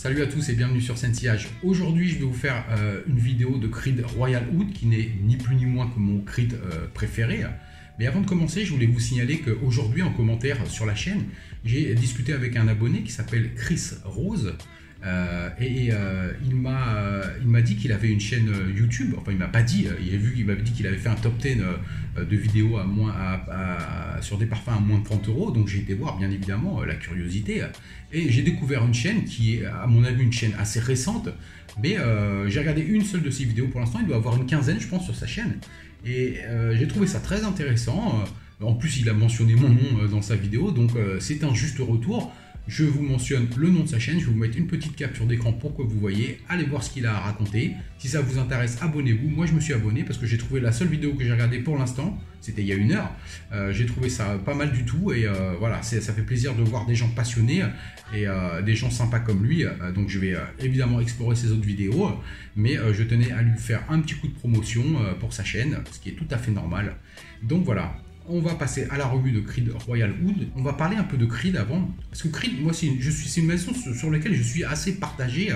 Salut à tous et bienvenue sur Sensillage. Aujourd'hui, je vais vous faire une vidéo de Creed Royal Oud qui n'est ni plus ni moins que mon Creed préféré. Mais avant de commencer, je voulais vous signaler qu'aujourd'hui, en commentaire sur la chaîne, j'ai discuté avec un abonné qui s'appelle Chris Rose. Il m'a dit qu'il avait une chaîne YouTube, enfin il m'a pas dit, il m'avait dit qu'il avait fait un top 10 de vidéos sur des parfums à moins de 30 €, donc j'ai été voir bien évidemment la curiosité, et j'ai découvert une chaîne qui est à mon avis une chaîne assez récente, mais j'ai regardé une seule de ses vidéos pour l'instant, il doit avoir une quinzaine je pense sur sa chaîne, et j'ai trouvé ça très intéressant, en plus il a mentionné mon nom dans sa vidéo, donc c'est un juste retour. Je vous mentionne le nom de sa chaîne, je vais vous mettre une petite capture d'écran pour que vous voyez, allez voir ce qu'il a à raconter. Si ça vous intéresse, abonnez-vous. Moi je me suis abonné parce que j'ai trouvé la seule vidéo que j'ai regardée pour l'instant, c'était il y a 1 heure. J'ai trouvé ça pas mal du tout et voilà, ça fait plaisir de voir des gens passionnés et des gens sympas comme lui. Donc je vais évidemment explorer ses autres vidéos, mais je tenais à lui faire un petit coup de promotion pour sa chaîne, ce qui est tout à fait normal. Donc voilà. On va passer à la revue de Creed Royal Oud. On va parler un peu de Creed avant, parce que Creed, moi, c'est une maison sur laquelle je suis assez partagé.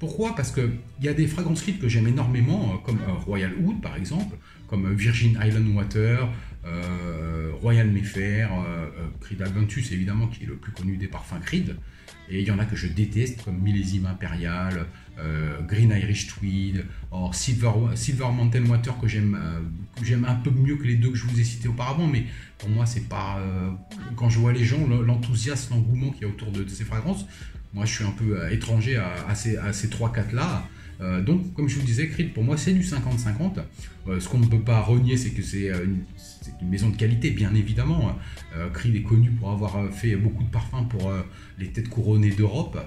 Pourquoi? Parce qu'il y a des fragrances Creed que j'aime énormément, comme Royal Oud par exemple, comme Virgin Island Water, Royal Mayfair, Creed Adventus évidemment, qui est le plus connu des parfums Creed. Et il y en a que je déteste, comme Millésime Impérial, Green Irish Tweed, or Silver Mountain Water, que j'aime un peu mieux que les deux que je vous ai cités auparavant, mais pour moi, c'est pas. Quand je vois les gens, l'enthousiasme, l'engouement qu'il y a autour de ces fragrances, moi je suis un peu étranger à ces 3-4 là. Donc, comme je vous disais, Creed pour moi c'est du 50-50. Ce qu'on ne peut pas renier, c'est que c'est une maison de qualité, bien évidemment. Creed est connu pour avoir fait beaucoup de parfums pour les têtes couronnées d'Europe.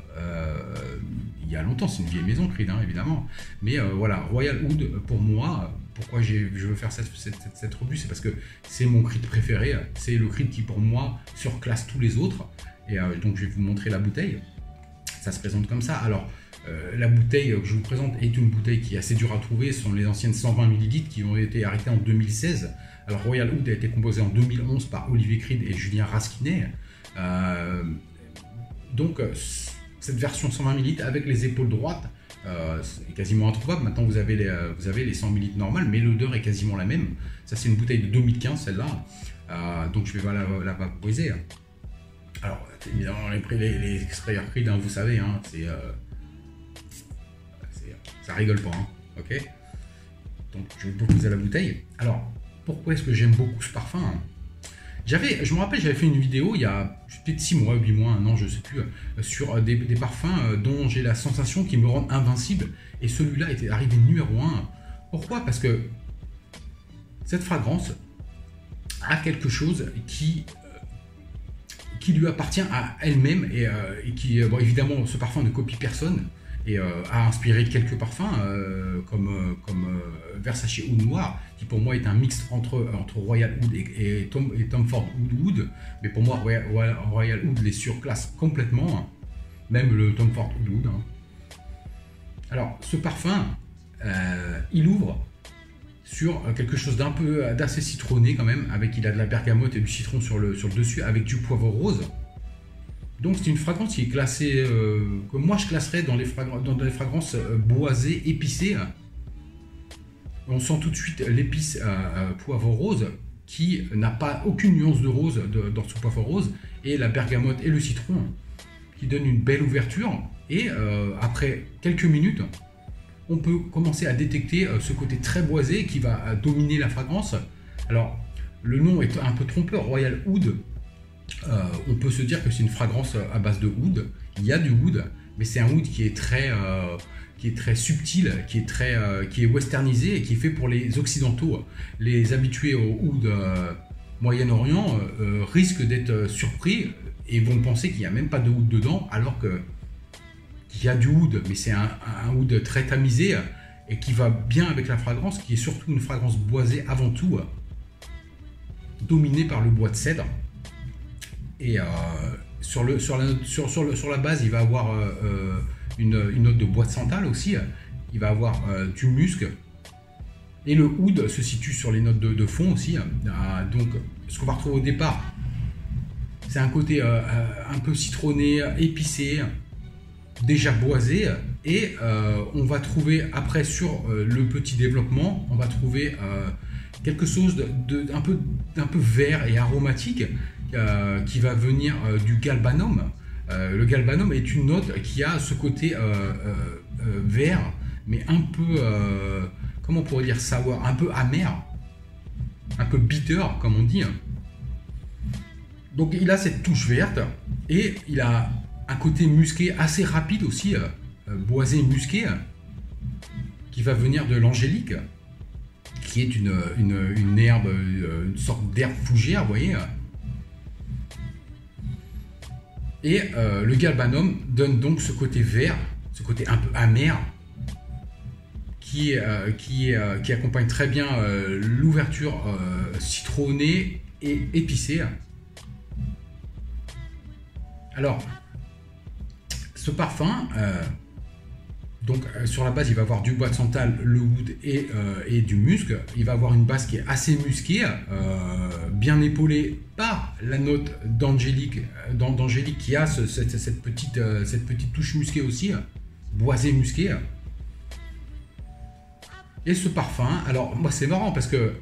Il y a longtemps, c'est une vieille maison, Creed, hein, évidemment. Mais voilà, Royal Oud, pour moi, pourquoi je veux faire cette revue, c'est parce que c'est mon Creed préféré. C'est le Creed qui, pour moi, surclasse tous les autres. Et donc, je vais vous montrer la bouteille. Ça se présente comme ça. Alors, la bouteille que je vous présente est une bouteille qui est assez dure à trouver. Ce sont les anciennes 120 ml qui ont été arrêtées en 2016. Alors Royal Oud a été composé en 2011 par Olivier Creed et Julien Raskinet. Donc cette version 120 ml avec les épaules droites est quasiment introuvable. Maintenant vous avez les 100 ml normales, mais l'odeur est quasiment la même. Ça c'est une bouteille de 2015 celle-là. Donc je vais la vaporiser. Alors évidemment les extrayeurs Creed, hein, vous savez, hein, ça rigole pas, hein, ok. Donc je vais vous proposer la bouteille. Alors pourquoi est-ce que j'aime beaucoup ce parfum, hein? Je me rappelle, j'avais fait une vidéo il y a peut-être 6 mois, 8 mois, 1 an, je sais plus, sur des parfums dont j'ai la sensation qu'ils me rendent invincible. Et celui-là était arrivé numéro 1. Pourquoi? Parce que cette fragrance a quelque chose qui lui appartient à elle-même et qui, bon, évidemment, ce parfum ne copie personne et a inspiré quelques parfums comme Versace Oud Noir, qui pour moi est un mix entre Royal Oud et Tom Ford Oud. Mais pour moi, Royal Oud les surclasse complètement, hein. Même le Tom Ford Oud. Hein. Alors, ce parfum, il ouvre sur quelque chose d'assez citronné quand même, il a de la bergamote et du citron sur le dessus, avec du poivre rose. Donc c'est une fragrance qui est classée, que moi je classerais dans les fragrances boisées, épicées. On sent tout de suite l'épice poivre rose, qui n'a pas aucune nuance de rose dans ce poivre rose, et la bergamote et le citron, qui donnent une belle ouverture. Et après quelques minutes, on peut commencer à détecter ce côté très boisé qui va dominer la fragrance. Alors, le nom est un peu trompeur, Royal Oud. On peut se dire que c'est une fragrance à base de oud. Il y a du oud, mais c'est un oud qui est très subtil, qui est westernisé et qui est fait pour les occidentaux. Les habitués au oud Moyen-Orient risquent d'être surpris et vont penser qu'il n'y a même pas de oud dedans, alors qu'il y a du oud, mais c'est un oud très tamisé et qui va bien avec la fragrance, qui est surtout une fragrance boisée avant tout, dominée par le bois de cèdre. Et sur la base, il va avoir une note de bois de santal aussi. Il va avoir du musc. Et le oud se situe sur les notes de fond aussi. Donc, ce qu'on va retrouver au départ, c'est un côté un peu citronné, épicé, déjà boisé, et on va trouver après sur le petit développement, on va trouver quelque chose d'un peu vert et aromatique qui va venir du galbanum. Le galbanum est une note qui a ce côté vert, mais un peu, comment on pourrait dire, sour, un peu amer, un peu bitter comme on dit. Donc il a cette touche verte et il a un côté musqué assez rapide aussi, boisé musqué, qui va venir de l'angélique, qui est une herbe, une sorte d'herbe fougère, vous voyez. Et le galbanum donne donc ce côté vert, ce côté un peu amer, qui accompagne très bien l'ouverture citronnée et épicée. Alors, ce parfum, donc sur la base, il va avoir du bois de santal, le oud et du musc. Il va avoir une base qui est assez musquée, bien épaulée par la note d'angélique qui a cette petite touche musquée aussi, boisée musquée. Et ce parfum, alors moi c'est marrant parce que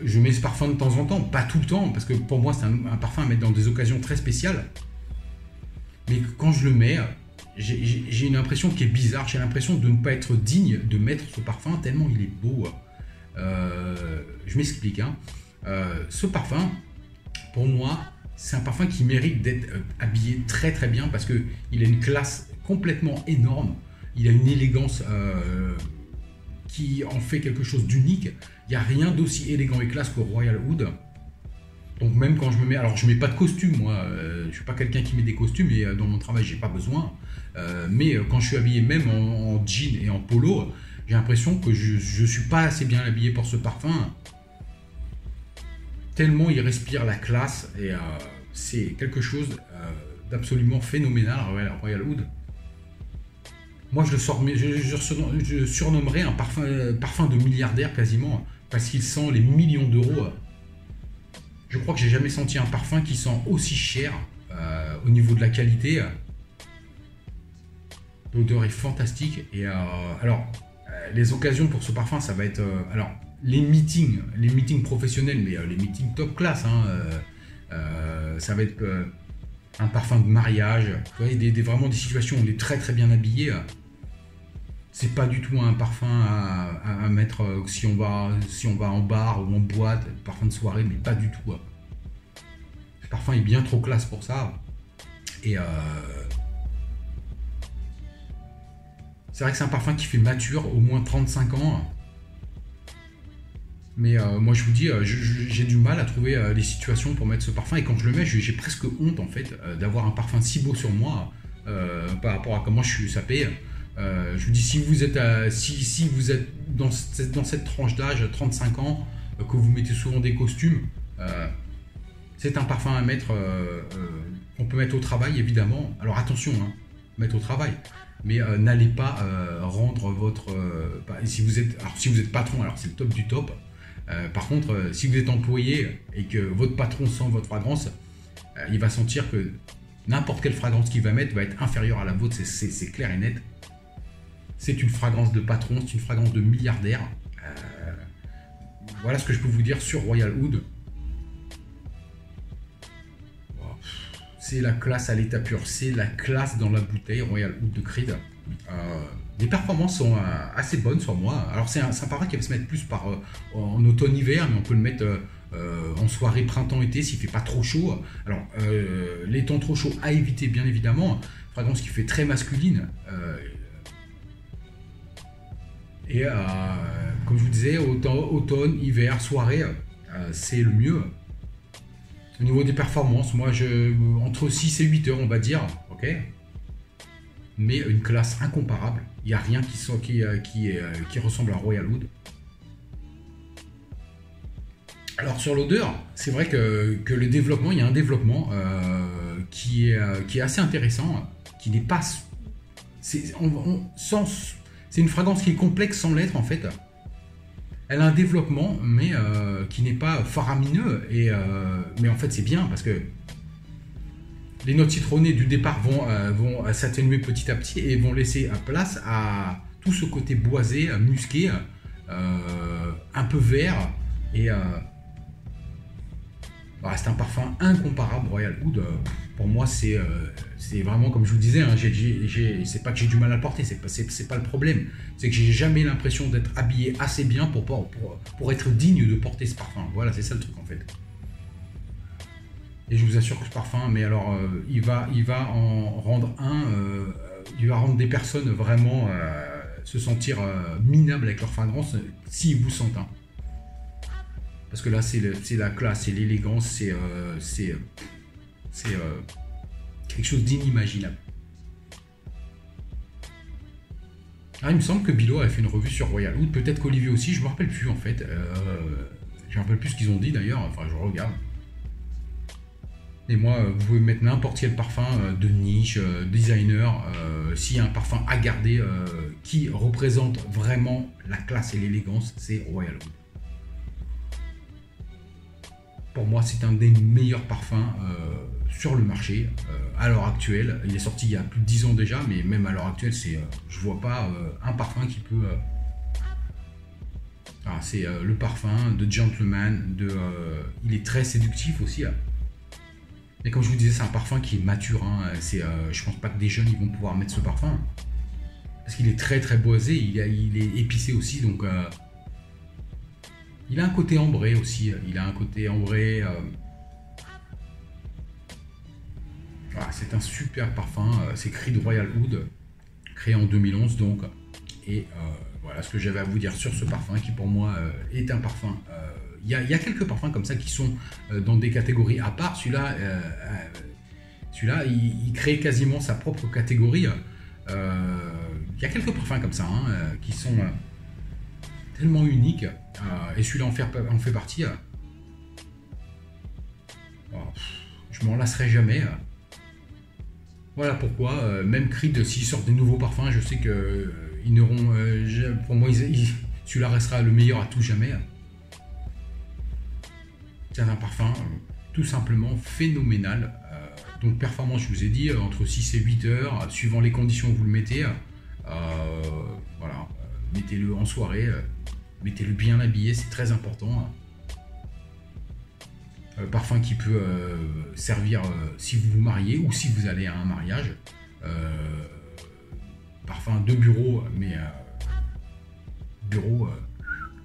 je mets ce parfum de temps en temps, pas tout le temps, parce que pour moi c'est un parfum à mettre dans des occasions très spéciales. Mais quand je le mets, j'ai une impression qui est bizarre. J'ai l'impression de ne pas être digne de mettre ce parfum tellement il est beau. Je m'explique. Ce parfum, pour moi, c'est un parfum qui mérite d'être habillé très très bien parce qu'il a une classe complètement énorme. Il a une élégance qui en fait quelque chose d'unique. Il n'y a rien d'aussi élégant et classe que Royal Oud. Donc même quand je me mets, alors je mets pas de costume moi, je suis pas quelqu'un qui met des costumes et dans mon travail j'ai pas besoin, mais quand je suis habillé même en jean et en polo, j'ai l'impression que je suis pas assez bien habillé pour ce parfum, tellement il respire la classe et c'est quelque chose d'absolument phénoménal, Royal Oud. Moi je surnommerais un parfum de milliardaire quasiment, parce qu'il sent les millions d'euros. Je crois que j'ai jamais senti un parfum qui sent aussi cher au niveau de la qualité. L'odeur est fantastique. Et alors, les occasions pour ce parfum, ça va être alors les meetings professionnels, mais les meetings top class. Ça va être un parfum de mariage. Vous voyez, vraiment des situations où on est très très bien habillé. C'est pas du tout un parfum à mettre si on va en bar ou en boîte, parfum de soirée, mais pas du tout. Ce parfum est bien trop classe pour ça. Et c'est vrai que c'est un parfum qui fait mature, au moins 35 ans. Mais moi je vous dis, j'ai du mal à trouver les situations pour mettre ce parfum. Et quand je le mets, j'ai presque honte en fait d'avoir un parfum si beau sur moi par rapport à comment je suis sapé. Je vous dis, si vous êtes dans cette tranche d'âge, 35 ans, que vous mettez souvent des costumes, c'est un parfum à mettre, qu'on peut mettre au travail évidemment. Alors attention, mettre au travail, mais n'allez pas rendre votre... si vous êtes patron, alors c'est le top du top. Par contre, si vous êtes employé et que votre patron sent votre fragrance, il va sentir que n'importe quelle fragrance qu'il va mettre va être inférieure à la vôtre, c'est clair et net. C'est une fragrance de patron, c'est une fragrance de milliardaire. Voilà ce que je peux vous dire sur Royal Oud. C'est la classe à l'état pur, c'est la classe dans la bouteille, Royal Oud de Creed. Les performances sont assez bonnes sur moi. Alors c'est un parfum qui va se mettre plus en automne-hiver, mais on peut le mettre en soirée printemps-été s'il ne fait pas trop chaud. Alors les temps trop chauds à éviter bien évidemment. Fragrance qui fait très masculine. Et comme je vous disais, automne, hiver, soirée, c'est le mieux. Au niveau des performances, moi, entre 6 et 8 heures, on va dire, ok. Mais une classe incomparable. Il n'y a rien qui ressemble à Royal Oud. Alors sur l'odeur, c'est vrai que le développement, il y a un développement qui est assez intéressant, qui n'est pas... C'est une fragrance qui est complexe sans l'être en fait. Elle a un développement, mais qui n'est pas faramineux. Mais en fait, c'est bien parce que les notes citronnées du départ vont s'atténuer petit à petit et vont laisser place à tout ce côté boisé, musqué, un peu vert. Et c'est un parfum incomparable, Royal Oud. Pour moi, c'est vraiment, comme je vous le disais, hein, c'est pas que j'ai du mal à le porter, c'est pas le problème. C'est que j'ai jamais l'impression d'être habillé assez bien pour être digne de porter ce parfum. Voilà, c'est ça le truc en fait. Et je vous assure que ce parfum, mais alors, il va en rendre il va rendre des personnes vraiment se sentir minables avec leur fragrance s'ils vous sentent un. Parce que là, c'est la classe, c'est l'élégance, c'est quelque chose d'inimaginable. Ah, il me semble que Bilo avait fait une revue sur Royal Oud, peut-être qu'Olivier aussi, je me rappelle plus en fait. Je me rappelle plus ce qu'ils ont dit d'ailleurs, enfin je regarde. Et moi, vous pouvez mettre n'importe quel parfum de niche, designer, s'il y a un parfum à garder qui représente vraiment la classe et l'élégance, c'est Royal Oud. Pour moi, c'est un des meilleurs parfums sur le marché à l'heure actuelle. Il est sorti il y a plus de 10 ans déjà, mais même à l'heure actuelle, je vois pas un parfum qui peut... c'est le parfum de Gentleman, il est très séductif aussi. Mais comme je vous disais, c'est un parfum qui est mature. Hein. Je pense pas que des jeunes ils vont pouvoir mettre ce parfum. Parce qu'il est très très boisé, il est épicé aussi, donc... il a un côté ambré aussi, c'est un super parfum, c'est Creed Royal Oud, créé en 2011 donc. Et voilà ce que j'avais à vous dire sur ce parfum qui pour moi est un parfum. Il y a quelques parfums comme ça qui sont dans des catégories à part. Celui-là, il crée quasiment sa propre catégorie. Il y a quelques parfums comme ça qui sont... tellement unique, et celui-là en fait partie. Je m'en lasserai jamais. Voilà pourquoi, même Creed, s'ils sortent des nouveaux parfums, je sais que ils n'auront, pour moi, celui-là restera le meilleur à tout jamais. C'est un parfum tout simplement phénoménal. Donc performance, je vous ai dit, entre 6 et 8 heures, suivant les conditions où vous le mettez. Voilà, mettez-le en soirée. Mettez-le bien habillé, c'est très important. Parfum qui peut servir si vous vous mariez ou si vous allez à un mariage. Parfum de bureau, mais bureau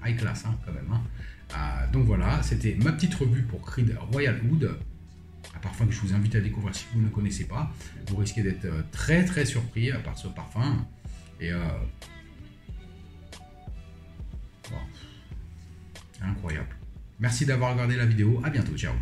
high class quand même. Donc voilà, c'était ma petite revue pour Creed Royal Oud. Un parfum que je vous invite à découvrir si vous ne connaissez pas. Vous risquez d'être très très surpris par ce parfum. Et incroyable. Merci d'avoir regardé la vidéo. À bientôt. Ciao.